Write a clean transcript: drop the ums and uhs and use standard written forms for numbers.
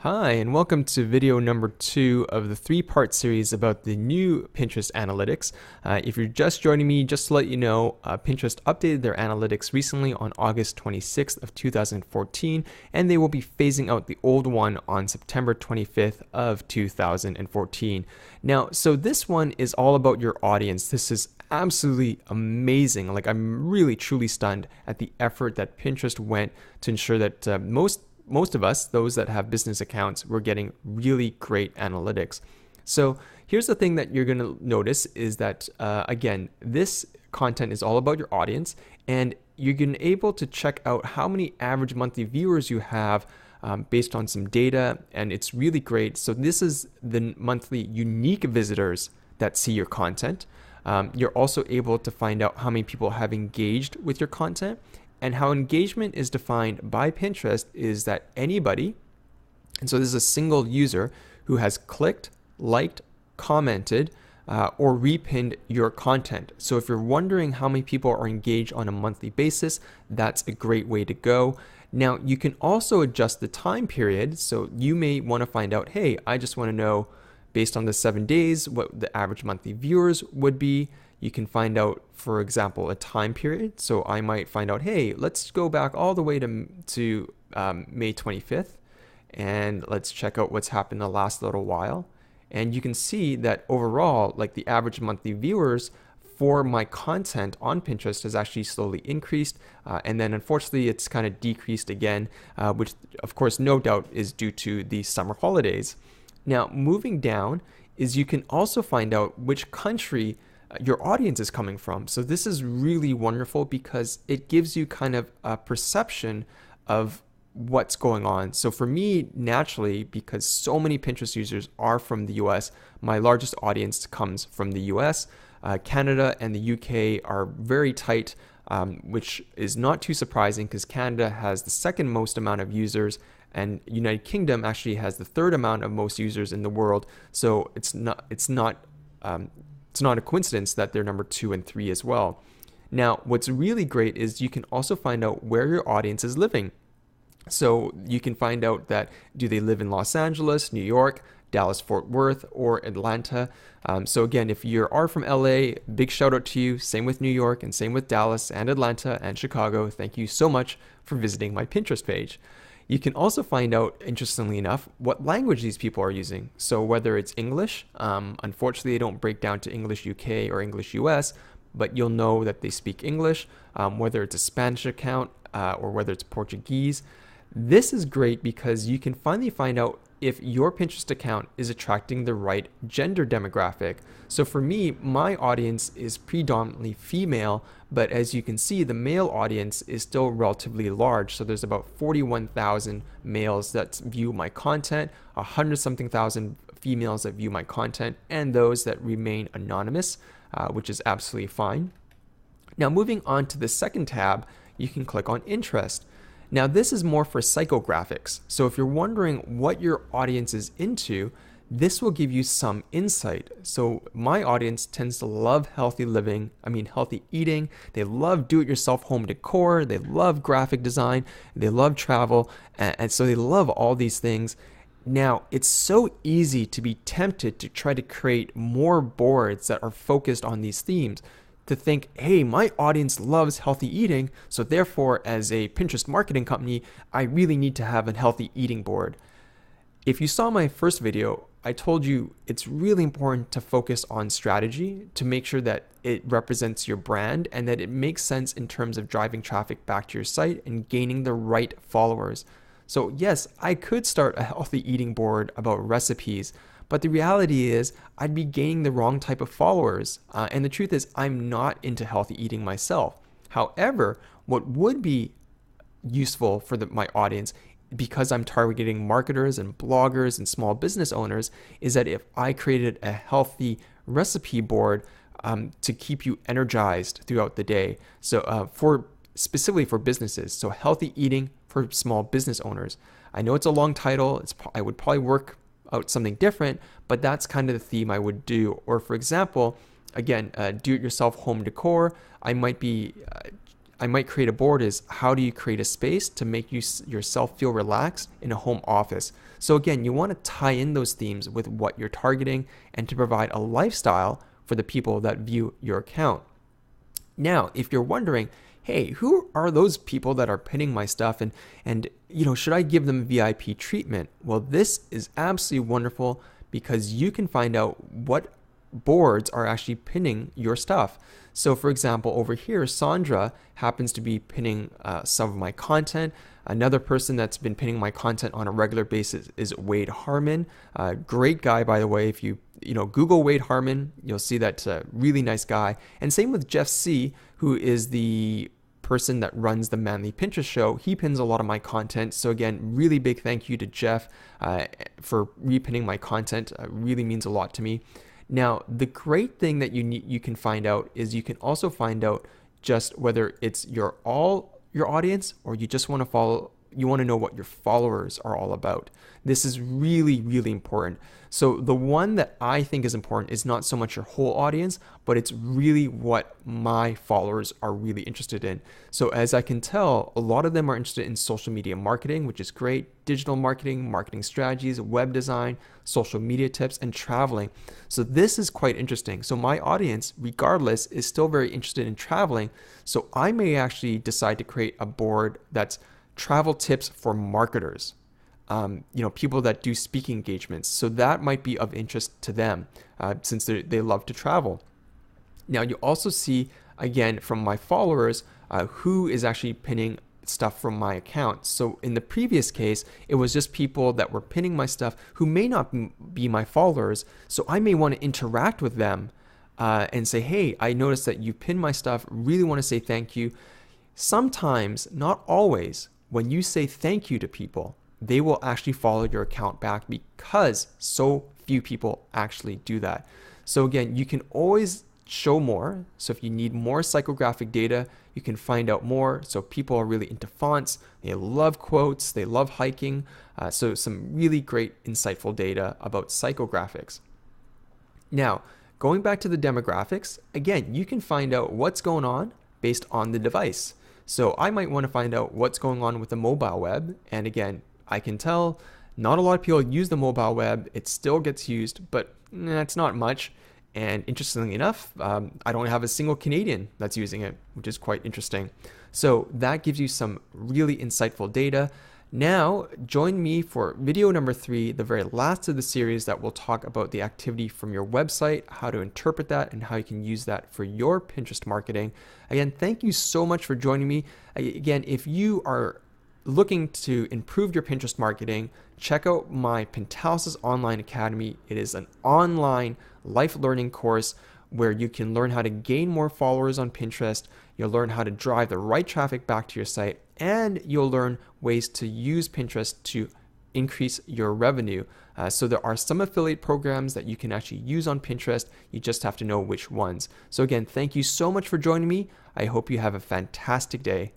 Hi, and welcome to video number 2 of the 3-part series about the new Pinterest analytics. If you're just joining me, just to let you know, Pinterest updated their analytics recently on August 26th of 2014, and they will be phasing out the old one on September 25th of 2014. Now, so this one is all about your audience. This is absolutely amazing. Like, I'm really truly stunned at the effort that Pinterest went to ensure that most of us, those that have business accounts, we're getting really great analytics. So here's the thing that you're going to notice is that, again, this content is all about your audience, and you're going to be able to check out how many average monthly viewers you have based on some data, and it's really great. So this is the monthly unique visitors that see your content. You're also able to find out how many people have engaged with your content. And how engagement is defined by Pinterest is that anybody, and so this is a single user who has clicked, liked, commented, or repinned your content. So if you're wondering how many people are engaged on a monthly basis, that's a great way to go. Now, you can also adjust the time period. So you may want to find out, hey, I just want to know based on the 7 days what the average monthly viewers would be. You can find out, for example, a time period. So I might find out, hey, let's go back all the way to May 25th, and let's check out what's happened the last little while. And you can see that overall, like the average monthly viewers for my content on Pinterest has actually slowly increased. And then unfortunately, it's kind of decreased again, which of course, no doubt is due to the summer holidays. Now, moving down is you can also find out which country your audience is coming from. So this is really wonderful because it gives you kind of a perception of what's going on. So for me, naturally, because so many Pinterest users are from the US, my largest audience comes from the US. Canada and the UK are very tight, which is not too surprising because Canada has the second most amount of users, and United Kingdom actually has the third amount of most users in the world. So it's not a coincidence that they're number 2 and 3 as well. Now, what's really great is you can also find out where your audience is living. So you can find out that do they live in Los Angeles, New York, Dallas, Fort Worth, or Atlanta. So again, if you are from LA, big shout out to you. Same with New York and same with Dallas and Atlanta and Chicago. Thank you so much for visiting my Pinterest page. You can also find out, interestingly enough, what language these people are using. So whether it's English, unfortunately, they don't break down to English UK or English US, but you'll know that they speak English, whether it's a Spanish account or whether it's Portuguese. This is great because you can finally find out if your Pinterest account is attracting the right gender demographic. So for me, my audience is predominantly female, but as you can see, the male audience is still relatively large. So there's about 41,000 males that view my content, 100-something thousand females that view my content, and those that remain anonymous, which is absolutely fine. Now, moving on to the second tab, you can click on interest. Now, this is more for psychographics. So if you're wondering what your audience is into, this will give you some insight. So my audience tends to love healthy living, healthy eating. They love do-it-yourself home decor. They love graphic design. They love travel. And so they love all these things. Now, it's so easy to be tempted to try to create more boards that are focused on these themes, to think, hey, my audience loves healthy eating, so therefore, as a Pinterest marketing company, I really need to have a healthy eating board. If you saw my first video, I told you it's really important to focus on strategy to make sure that it represents your brand and that it makes sense in terms of driving traffic back to your site and gaining the right followers. So yes, I could start a healthy eating board about recipes, but the reality is I'd be gaining the wrong type of followers. And the truth is I'm not into healthy eating myself. However, what would be useful for my audience, because I'm targeting marketers and bloggers and small business owners, is that if I created a healthy recipe board to keep you energized throughout the day. So specifically for businesses. So healthy eating for small business owners. I know it's a long title. I would probably work out something different, but that's kind of the theme I would do. Or for example, again, do-it-yourself home decor. I might be I might create a board is how do you create a space to make yourself feel relaxed in a home office. So again, you want to tie in those themes with what you're targeting and to provide a lifestyle for the people that view your account. Now, if you're wondering, hey, who are those people that are pinning my stuff and should I give them VIP treatment? Well, this is absolutely wonderful because you can find out what boards are actually pinning your stuff. So for example, over here, Sandra happens to be pinning some of my content. Another person that's been pinning my content on a regular basis is Wade Harmon. Great guy, by the way. If you Google Wade Harmon, you'll see that really nice guy. And same with Jeff C., who is the person that runs the Manly Pinterest show. He pins a lot of my content. So again, really big thank you to Jeff for repinning my content. Really means a lot to me. Now, the great thing that you can find out is you can also find out just whether it's your audience or you just want to know what your followers are all about. This is really, really important. So the one that I think is important is not so much your whole audience, but it's really what my followers are really interested in. So as I can tell, a lot of them are interested in social media marketing, which is great, digital marketing, marketing strategies, web design, social media tips, and traveling. So this is quite interesting. So my audience, regardless, is still very interested in traveling. So I may actually decide to create a board that's travel tips for marketers. People that do speaking engagements. So that might be of interest to them since they love to travel. Now you also see, again, from my followers, who is actually pinning stuff from my account. So in the previous case, it was just people that were pinning my stuff who may not be my followers. So I may want to interact with them and say, hey, I noticed that you pinned my stuff. Really want to say thank you. Sometimes, not always, when you say thank you to people, they will actually follow your account back because so few people actually do that. So again, you can always show more. So if you need more psychographic data, you can find out more. So people are really into fonts. They love quotes. They love hiking. So some really great insightful data about psychographics. Now, going back to the demographics, again, you can find out what's going on based on the device. So I might want to find out what's going on with the mobile web. And again, I can tell not a lot of people use the mobile web. It still gets used, but it's not much. And interestingly enough, I don't have a single Canadian that's using it, which is quite interesting. So that gives you some really insightful data. Now, join me for video number 3, the very last of the series that will talk about the activity from your website, how to interpret that, and how you can use that for your Pinterest marketing. Again, thank you so much for joining me. Again, if you are looking to improve your Pinterest marketing, check out my Pentalysis Online Academy. It is an online life learning course where you can learn how to gain more followers on Pinterest. You'll learn how to drive the right traffic back to your site, and you'll learn ways to use Pinterest to increase your revenue. So there are some affiliate programs that you can actually use on Pinterest. You just have to know which ones. So again, thank you so much for joining me. I hope you have a fantastic day.